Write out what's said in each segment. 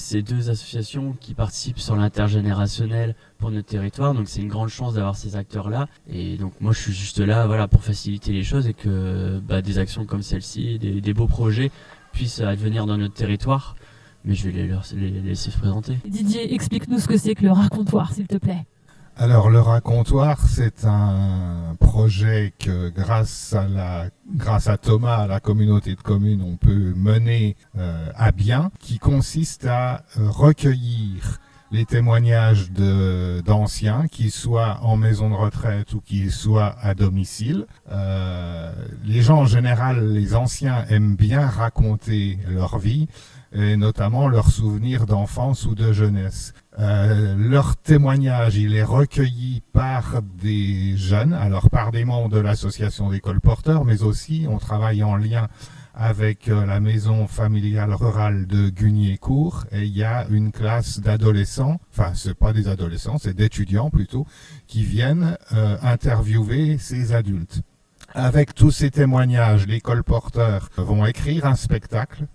c'est 2 associations qui participent sur l'intergénérationnel pour notre territoire, donc c'est une grande chance d'avoir ces acteurs-là. Et donc moi je suis juste là pour faciliter les choses et que des actions comme celle-ci, des beaux projets puissent advenir dans notre territoire. Mais je vais les laisser se présenter. Didier, explique-nous ce que c'est que le racontoire, s'il te plaît. Alors le racontoire, c'est un projet que grâce à Thomas, à la communauté de communes, on peut mener à bien, qui consiste à recueillir les témoignages d'anciens, qu'ils soient en maison de retraite ou qu'ils soient à domicile. Les gens en général, les anciens, aiment bien raconter leur vie, et notamment leurs souvenirs d'enfance ou de jeunesse. Leur témoignage, il est recueilli par des jeunes, alors par des membres de l'association des colporteurs, mais aussi on travaille en lien avec la maison familiale rurale de Gugnier-Court, et il y a une classe d'adolescents, enfin c'est pas des adolescents, c'est d'étudiants plutôt, qui viennent interviewer ces adultes. Avec tous ces témoignages, les colporteurs vont écrire un spectacle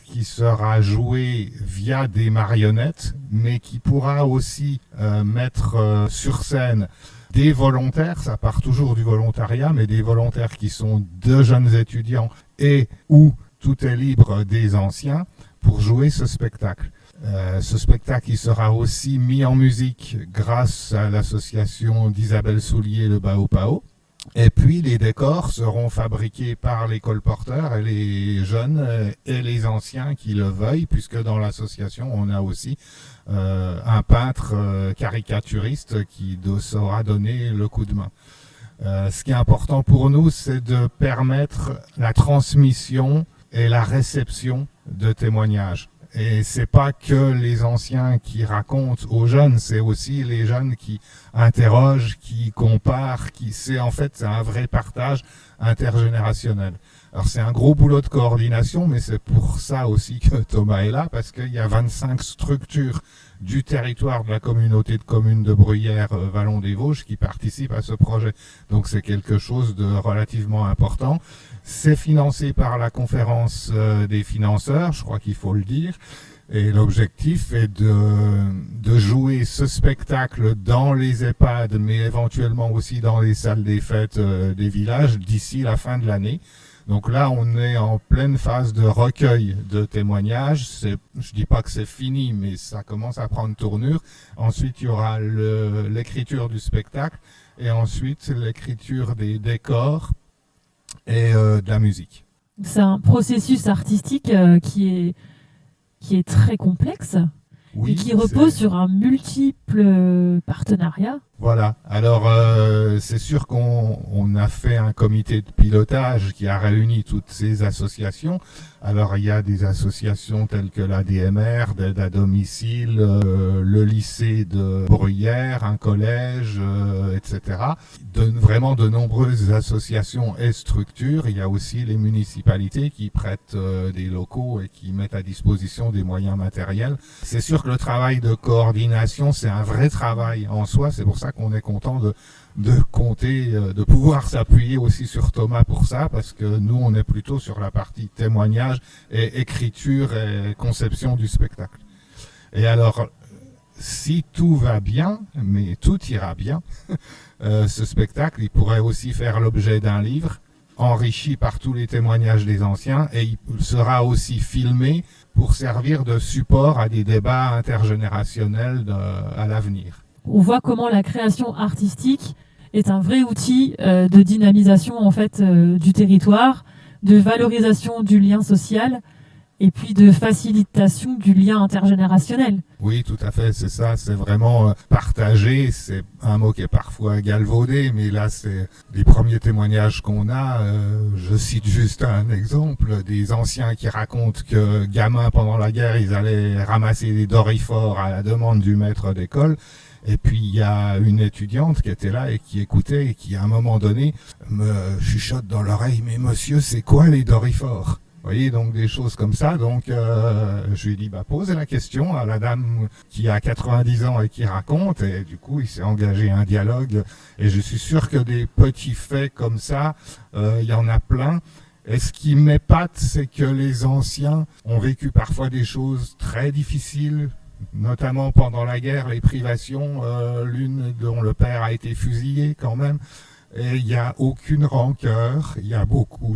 qui sera joué via des marionnettes, mais qui pourra aussi mettre sur scène des volontaires, ça part toujours du volontariat, mais des volontaires qui sont de jeunes étudiants et où tout est libre des anciens pour jouer ce spectacle. Ce spectacle il sera aussi mis en musique grâce à l'association d'Isabelle Soulier, le Bao Pao. Et puis les décors seront fabriqués par les colporteurs et les jeunes et les anciens qui le veuillent, puisque dans l'association on a aussi un peintre caricaturiste qui saura donner le coup de main. Ce qui est important pour nous, c'est de permettre la transmission et la réception de témoignages. Et c'est pas que les anciens qui racontent aux jeunes, c'est aussi les jeunes qui interrogent, qui comparent, c'est un vrai partage intergénérationnel. Alors c'est un gros boulot de coordination, mais c'est pour ça aussi que Thomas est là, parce qu'il y a 25 structures du territoire de la communauté de communes de Bruyères, Vallon des Vosges, qui participent à ce projet. Donc c'est quelque chose de relativement important. C'est financé par la conférence des financeurs, je crois qu'il faut le dire. Et l'objectif est de jouer ce spectacle dans les EHPAD, mais éventuellement aussi dans les salles des fêtes des villages d'ici la fin de l'année. Donc là, on est en pleine phase de recueil de témoignages. Je dis pas que c'est fini, mais ça commence à prendre tournure. Ensuite, il y aura l'écriture du spectacle et ensuite l'écriture des décors et de la musique. C'est un processus artistique qui est très complexe et qui repose sur un multiple partenariat. Voilà. Alors, c'est sûr qu'on a fait un comité de pilotage qui a réuni toutes ces associations. Alors, il y a des associations telles que la DMR, d'aide à domicile, le lycée de Bruyères, un collège, etc. Vraiment de nombreuses associations et structures. Il y a aussi les municipalités qui prêtent des locaux et qui mettent à disposition des moyens matériels. C'est sûr que le travail de coordination, c'est un vrai travail en soi. C'est pour ça qu'on est content de compter, de pouvoir s'appuyer aussi sur Thomas pour ça, parce que nous, on est plutôt sur la partie témoignage et écriture et conception du spectacle. Et alors, si tout va bien, mais tout ira bien, ce spectacle, il pourrait aussi faire l'objet d'un livre enrichi par tous les témoignages des anciens, et il sera aussi filmé pour servir de support à des débats intergénérationnels à l'avenir. On voit comment la création artistique est un vrai outil de dynamisation du territoire, de valorisation du lien social et puis de facilitation du lien intergénérationnel. Oui, tout à fait, c'est ça, c'est vraiment partager, c'est un mot qui est parfois galvaudé, mais là c'est les premiers témoignages qu'on a. Je cite juste un exemple, des anciens qui racontent que gamins pendant la guerre, ils allaient ramasser des doryphores à la demande du maître d'école. Et puis il y a une étudiante qui était là et qui écoutait et qui à un moment donné me chuchote dans l'oreille, mais monsieur, c'est quoi les doryphores? Vous voyez, donc des choses comme ça. Donc je lui ai dit, posez la question à la dame qui a 90 ans et qui raconte. Et du coup, il s'est engagé un dialogue. Et je suis sûr que des petits faits comme ça, il y en a plein. Et ce qui m'épate, c'est que les anciens ont vécu parfois des choses très difficiles, notamment pendant la guerre, les privations, l'une dont le père a été fusillé quand même. Et il n'y a aucune rancœur, il y a beaucoup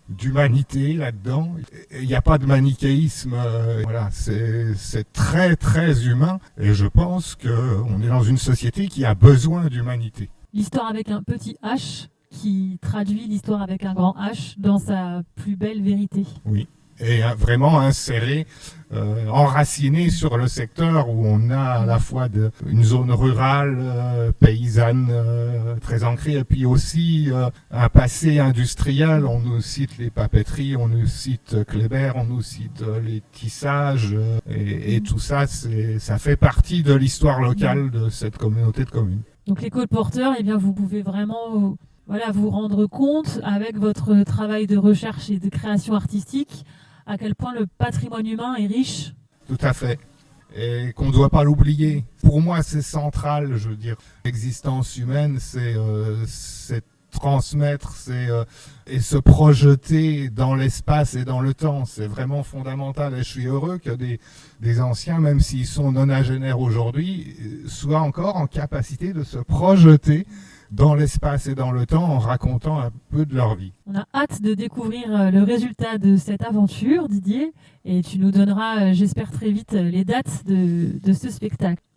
d'humanité là-dedans. Il n'y a pas de manichéisme, voilà, c'est très très humain. Et je pense qu'on est dans une société qui a besoin d'humanité. L'histoire avec un petit H qui traduit l'histoire avec un grand H dans sa plus belle vérité. Oui. Et vraiment inséré, enraciné sur le secteur où on a à la fois une zone rurale, paysanne, très ancrée, et puis aussi un passé industriel. On nous cite les papeteries, on nous cite Kléber, on nous cite les tissages, et tout ça, ça fait partie de l'histoire locale de cette communauté de communes. Donc les colporteurs, eh bien, vous pouvez vraiment vous rendre compte avec votre travail de recherche et de création artistique à quel point le patrimoine humain est riche. Tout à fait. Et qu'on ne doit pas l'oublier. Pour moi, c'est central, je veux dire. L'existence humaine, c'est transmettre, et se projeter dans l'espace et dans le temps. C'est vraiment fondamental. Et je suis heureux que des anciens, même s'ils sont nonagénaires aujourd'hui, soient encore en capacité de se projeter dans l'espace et dans le temps en racontant un peu de leur vie. On a hâte de découvrir le résultat de cette aventure, Didier, et tu nous donneras, j'espère très vite, les dates de ce spectacle.